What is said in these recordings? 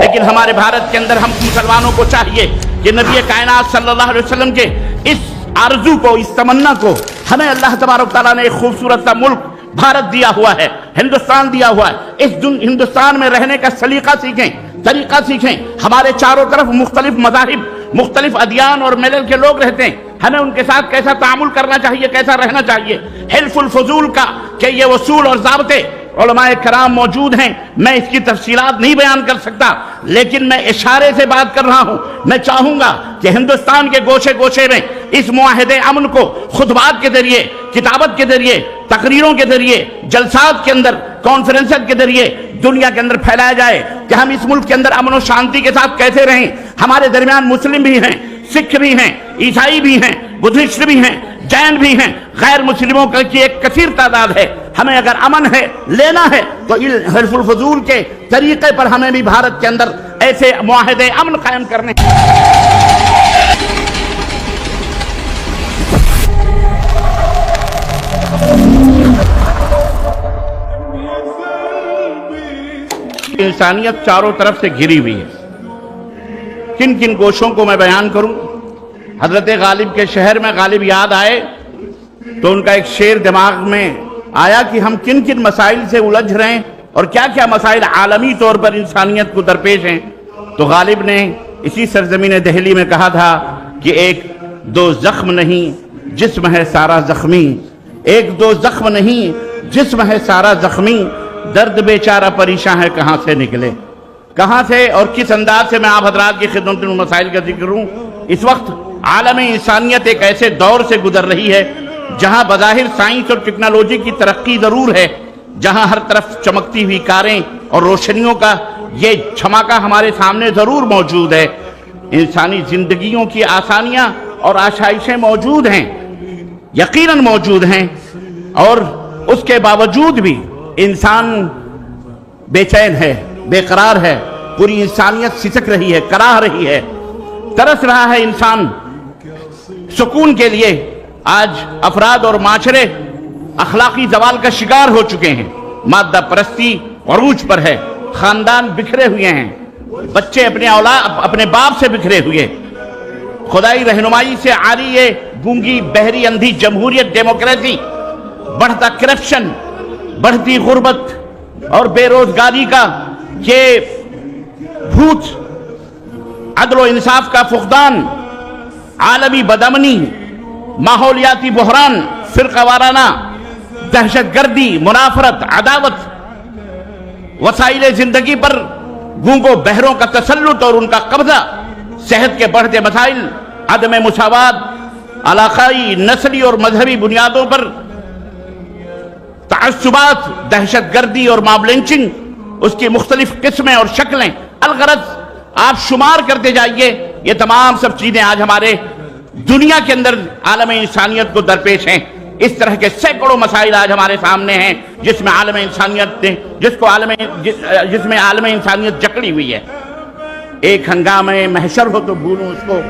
لیکن ہمارے بھارت کے اندر ہم مسلمانوں کو چاہیے کہ نبی کائنات صلی اللہ علیہ وسلم کے اس آرزو کو، اس تمنا کو، ہمیں اللہ تبارک تعالیٰ نے ایک خوبصورت سا ملک بھارت دیا ہوا ہے، ہندوستان دیا ہوا ہے۔ اس ہندوستان میں رہنے کا سلیقہ سیکھیں، طریقہ سیکھیں۔ ہمارے چاروں طرف مختلف مذاہب، مختلف ادیان اور ملل کے لوگ رہتے ہیں، ہمیں ان کے ساتھ کیسا تعامل کرنا چاہیے، کیسا رہنا چاہیے۔ حلف الفضول کا کہ یہ اصول اور ضابطے علماء کرام موجود ہیں، میں اس کی تفصیلات نہیں بیان کر سکتا، لیکن میں اشارے سے بات کر رہا ہوں۔ میں چاہوں گا کہ ہندوستان کے گوشے گوشے میں اس معاہدے امن کو خطبات کے ذریعے، کتابت کے ذریعے، تقریروں کے ذریعے، جلسات کے اندر، کانفرنسز کے ذریعے دنیا کے اندر پھیلایا جائے کہ ہم اس ملک کے اندر امن و شانتی کے ساتھ کیسے رہیں۔ ہمارے درمیان مسلم بھی ہیں، سکھ بھی ہیں، عیسائی بھی ہیں، بدھسٹ بھی ہیں، جین بھی ہیں، غیر مسلموں کی ایک کثیر تعداد ہے۔ ہمیں اگر امن ہے، لینا ہے، تو حلف الفضول کے طریقے پر ہمیں بھی بھارت کے اندر ایسے معاہدے امن قائم کرنے۔ انسانیت چاروں طرف سے گھری ہوئی ہے۔ کن کن گوشوں کو میں بیان کروں؟ حضرت غالب کے شہر میں غالب یاد آئے تو ان کا ایک شعر دماغ میں آیا کہ ہم کن کن مسائل سے الجھ رہے ہیں اور کیا کیا مسائل عالمی طور پر انسانیت کو درپیش ہیں۔ تو غالب نے اسی سرزمین دہلی میں کہا تھا کہ ایک دو زخم نہیں جسم ہے سارا زخمی، ایک دو زخم نہیں جسم ہے سارا زخمی، درد بیچارہ پریشاں ہے کہاں سے نکلے۔ کہاں سے اور کس انداز سے میں آپ حضرات کی خدمت میں مسائل کا ذکر کروں؟ اس وقت عالم انسانیت ایک ایسے دور سے گزر رہی ہے جہاں بظاہر سائنس اور ٹیکنالوجی کی ترقی ضرور ہے، جہاں ہر طرف چمکتی ہوئی کاریں اور روشنیوں کا یہ چھماکہ ہمارے سامنے ضرور موجود ہے۔ انسانی زندگیوں کی آسانیاں اور آسائشیں موجود ہیں، یقیناً موجود ہیں، اور اس کے باوجود بھی انسان بے چین ہے، بے قرار ہے، پوری انسانیت سسک رہی ہے، کراہ رہی ہے، ترس رہا ہے انسان سکون کے لیے۔ آج افراد اور معاشرے اخلاقی زوال کا شکار ہو چکے ہیں، مادہ پرستی عروج پر ہے، خاندان بکھرے ہوئے ہیں، بچے اپنے باپ سے بکھرے ہوئے، خدائی رہنمائی سے عاری یہ گونگی بہری اندھی جمہوریت، ڈیموکریسی، بڑھتا کرپشن، بڑھتی غربت اور بے روزگاری کا یہ بھوت، عدل و انصاف کا فقدان، عالمی بدامنی، ماحولیاتی بحران، فرقہ وارانہ دہشت گردی، منافرت، عداوت، وسائل زندگی پر گونگوں بہروں کا تسلط اور ان کا قبضہ، صحت کے بڑھتے مسائل، عدم مساوات، علاقائی، نسلی اور مذہبی بنیادوں پر تعصبات، دہشت گردی اور ماب لنچنگ، اس کی مختلف قسمیں اور شکلیں، الغرض آپ شمار کرتے جائیے، یہ تمام سب چیزیں آج ہمارے دنیا کے اندر عالم انسانیت کو درپیش ہیں۔ اس طرح کے سینکڑوں مسائل آج ہمارے سامنے ہیں جس میں عالم انسانیت نے جس میں عالم انسانیت جکڑی ہوئی ہے۔ ایک ہنگامے محشر ہو تو بھولوں اس کو،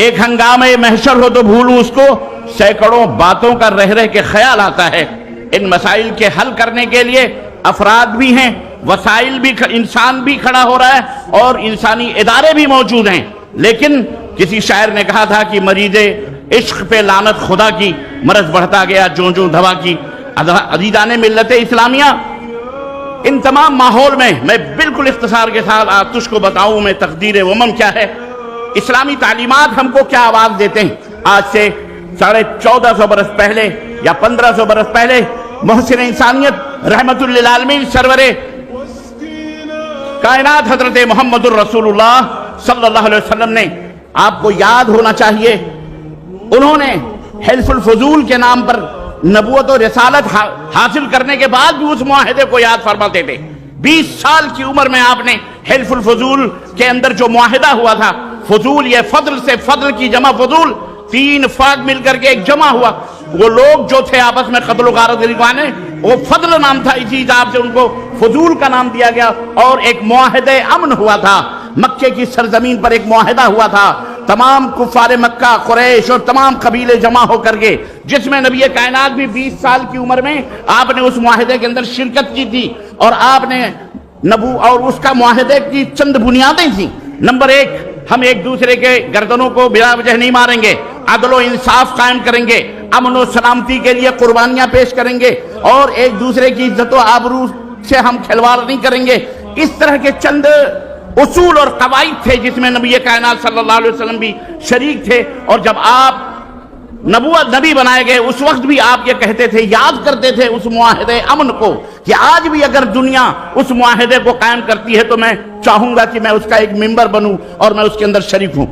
ایک ہنگامے محشر ہو تو بھولوں اس کو، سینکڑوں باتوں کا رہ رہ کے خیال آتا ہے۔ ان مسائل کے حل کرنے کے لیے افراد بھی ہیں، وسائل بھی، انسان بھی کھڑا ہو رہا ہے اور انسانی ادارے بھی موجود ہیں، لیکن کسی شاعر نے کہا تھا کہ مریض عشق پہ لعنت خدا کی، مرض بڑھتا گیا جوں جوں دوا کی۔ عزیزان ملت اسلامیہ، ان تمام ماحول میں میں بالکل اختصار کے ساتھ تجھ کو بتاؤں میں تقدیر امم کیا ہے، اسلامی تعلیمات ہم کو کیا آواز دیتے ہیں۔ آج سے 1450 برس پہلے یا 1500 برس پہلے محسن انسانیت رحمت للعالمین سرور کائنات حضرت محمد الرسول اللہ صلی اللہ علیہ وسلم نے، آپ کو یاد ہونا چاہیے، انہوں نے حلف الفضول کے نام پر نبوت و رسالت حاصل کرنے کے بعد بھی اس معاہدے کو یاد فرماتے تھے۔ 20 سال کی عمر میں آپ نے حلف الفضول کے اندر جو معاہدہ ہوا تھا، فضول یہ فضل سے، فضل کی جمع فضول، 3 فاق مل کر کے ایک جمع ہوا، وہ لوگ جو تھے آپس میں قتل و غارت رضوانے، وہ فضل نام تھا، اسی حساب سے ان کو فضول کا نام دیا گیا، اور ایک معاہدہ امن ہوا تھا، مکے کی سرزمین پر ایک معاہدہ ہوا تھا، تمام کفار مکہ، قریش اور تمام قبیلے جمع ہو کر کے، جس میں نبی کائنات بھی 20 سال کی عمر میں آپ نے اس معاہدے کے اندر شرکت کی تھی، اور آپ نے नबू और उसका मुआहदे की चंद बुनियादें थी। नंबर एक, हम एक दूसरे के गर्दनों को बिला वजह नहीं मारेंगे, अदल इंसाफ कायम करेंगे, अमन और सलामती के लिए कुर्बानियां पेश करेंगे और एक दूसरे की इज्जत और आबरू से हम खिलवाड़ नहीं करेंगे। इस तरह के चंद उसूल और कवायद थे जिसमें नबी कायनात सल्लल्लाहु अलैहि वसल्लम भी शरीक थे। और जब आप नबी बनाए गए उस वक्त भी आप ये कहते थे, याद करते थे उस मुआहदे अमन को कि आज भी अगर दुनिया उस मुआहदे को कायम करती है तो मैं चाहूंगा कि मैं उसका एक मेंबर बनूं और मैं उसके अंदर शरीक हूं।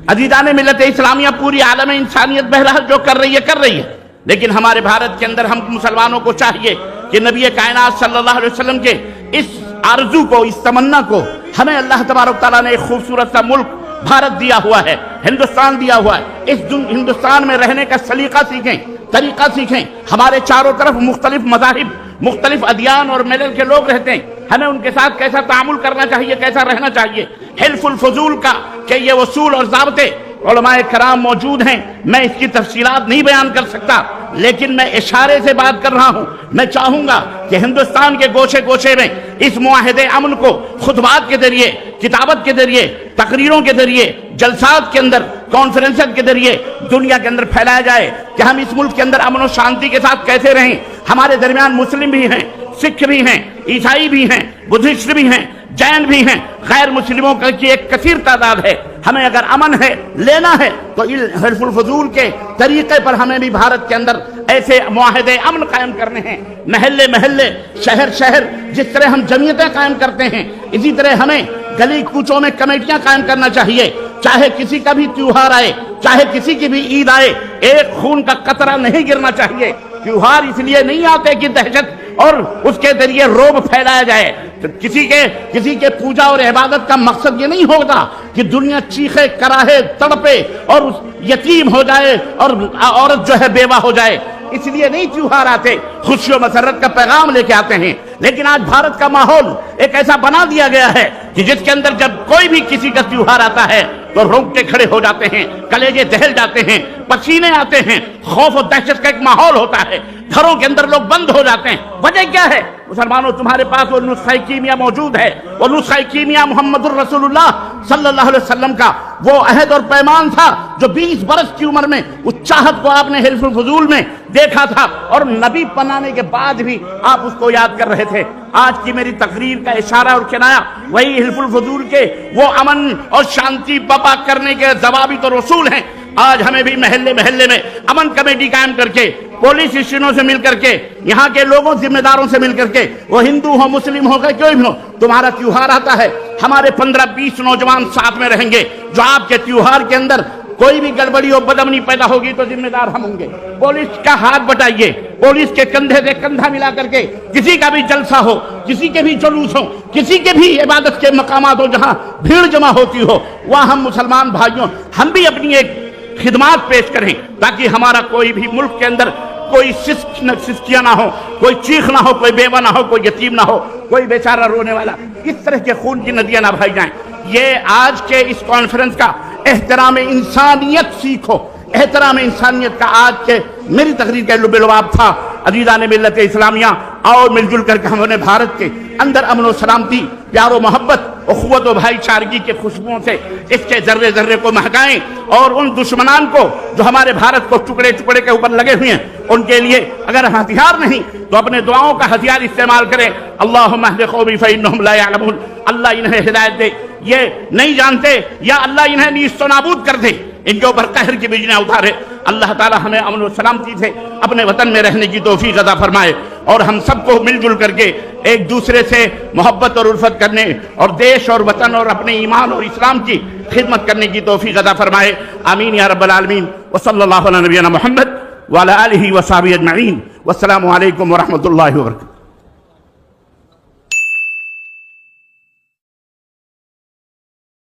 अजीज़ान मिल्लत इस्लामिया पूरी आलम इंसानियत बहरहाल जो कर रही है, लेकिन हमारे भारत के अंदर हम मुसलमानों को चाहिए कि नबी कायनात सल्लल्लाहु अलैहि वसल्लम के इस आरजू को, इस तमन्ना को, हमें अल्लाह तबारक तआला ने एक खूबसूरत सा मुल्क भारत दिया हुआ है, हिंदुस्तान दिया हुआ है। इस हिंदुस्तान में रहने का सलीका सीखें, तरीका सीखें। हमारे चारों तरफ मुख्तलिफ मज़ाहिब, मुख्तलिफ अदियान और मिलल के लोग रहते हैं, हमें उनके साथ कैसा तामुल करना चाहिए, कैसा रहना चाहिए। हिल्फुल फजूल का कि ये वसूल और ज़ाब्ते उलमाए कराम मौजूद हैं, मैं इसकी तफसीलात नहीं बयान कर सकता, लेकिन मैं इशारे से बात कर रहा हूं। मैं चाहूंगा कि हिंदुस्तान के गोशे गोशे में इस मुआहदे अमन को खुतबात के जरिए, किताबत के जरिए, तकरीरों के जरिए, जलसात के अंदर, कॉन्फ्रेंस के जरिए दुनिया के अंदर फैलाया जाए कि हम इस मुल्क के अंदर अमन और शांति के साथ कैसे रहें। हमारे दरमियान मुस्लिम भी हैं, सिख भी हैं, ईसाई भी हैं, बुद्धिस्ट भी हैं, जैन भी हैं, गैर मुस्लिमों की एक कसीर तादाद है। हमें अगर अमन है, लेना है, तो हिल्फुल फजूल के तरीके पर हमें भी भारत के अंदर ऐसे मुआहदे अमन कायम करने हैं। महल्ले महल्ले, शहर शहर, जिस तरह हम जमीयतें कायम करते हैं, इसी तरह हमें गली कूचों में कमेटियां कायम करना चाहिए। चाहे किसी का भी त्योहार आए, चाहे किसी की भी ईद आए, एक खून का कतरा नहीं गिरना चाहिए। त्योहार इसलिए नहीं आते कि दहशत और उसके जरिए रोब फैलाया जाए। तो किसी के पूजा और इबादत का मकसद ये नहीं होता कि दुनिया चीखे, कराहे, तड़पे और उस यतीम हो जाए और औरत जो है बेवा हो जाए। इसलिए नहीं त्योहार आते, खुशी और मसरत का पैगाम लेके आते हैं। लेकिन आज भारत का माहौल एक ऐसा बना दिया गया है कि जिसके अंदर जब कोई भी किसी का त्योहार आता है तो रोंगटे खड़े हो जाते हैं, कलेजे दहल जाते हैं, पसीने आते हैं, खौफ और दहशत का एक माहौल होता है, घरों के अंदर लोग बंद हो जाते हैं। वजह क्या है? मुसलमानों, तुम्हारे पास वो नुस्खा कीमिया मौजूद है, वो नुस्खा कीमिया मुहम्मदुर रसूलुल्लाह सल्लल्लाहु अलैहि वसल्लम का वो अहद और पैमान था जो 20 बरस की उम्र में उस चाहत को आपने हिल्फुल फजूल में देखा था और नबी बनाने के बाद भी आप उसको याद कर रहे थे। आज की मेरी तकरीर का इशारा और किनाया वही हिल्फुल फजूल के वो अमन और शांति बपा करने के जवाबी तो रसूल हैं। आज हमें भी महल्ले महल्ले में अमन कमेटी कायम करके, पुलिस स्टेशनों से मिल करके, यहाँ के लोगों जिम्मेदारों से मिल करके, वो हिंदू हो, मुस्लिम हो, कोई भी हो, तुम्हारा त्योहार आता है, हमारे 15-20 नौजवान साथ में रहेंगे जो आपके त्योहार के अंदर कोई भी गड़बड़ी और बदअमनी पैदा होगी तो जिम्मेदार हम होंगे। पुलिस का हाथ बटाइए, पुलिस के कंधे से कंधा मिला करके किसी का भी जलसा हो, किसी के भी जुलूस हो, किसी के भी इबादत के मकामात हो, जहां भीड़ जमा होती हो, वहां हम मुसलमान भाइयों हम भी अपनी एक खिदमात पेश करें ताकि हमारा कोई भी मुल्क के अंदर कोई सिस्किया ना हो, कोई चीख ना हो, कोई बेवा ना हो, कोई यतीम ना हो, कोई बेचारा रोने वाला, इस तरह के खून की नदियां ना बहाई जाएं। ये आज के इस कॉन्फ्रेंस का एहतराम इंसानियत सीखो, एहतराम इंसानियत का आज के मेरी तकरीर का लुब-ए-लुबाब था। अजीज़ान मिल्लत इस्लामिया, आओ मिलजुल करके हमने भारत के अंदर अमन और सलामती, प्यार मोहब्बत, उखुवत और भाईचारगी के खुशबुओं से इसके जर्रे जर्रे को महकाएं और उन दुश्मनान को जो हमारे भारत को टुकड़े टुकड़े के ऊपर लगे हुए हैं उनके लिए अगर हथियार नहीं तो अपने दुआओं का हथियार इस्तेमाल करें। अल्लाहुम्मा अहदि कौमी फइन्नहुम ला यअलमून, अल्लाह इन्हें हिदायत दे, ये नहीं जानते, या अल्लाह इन्हें नीस्तो नाबूद कर दे, इनके ऊपर कहर की बिजलियां उतारे। अल्लाह ताला हमें अमन और सलामती से अपने वतन में रहने की तौफीक अता फरमाए और हम सबको मिलजुल करके एक दूसरे से मोहब्बत और उल्फत करने और देश और वतन और अपने ईमान और इस्लाम की खिदमत करने की तौफीक अता फरमाए। आमीन या रब्बल आलमीन। व सल्लल्लाहु अला नबियना मुहम्मद व अला आलिहि व सहबिहि अजमईन। वस्सलामु अलैकुम व रहमतुल्लाहि व बरकातहू।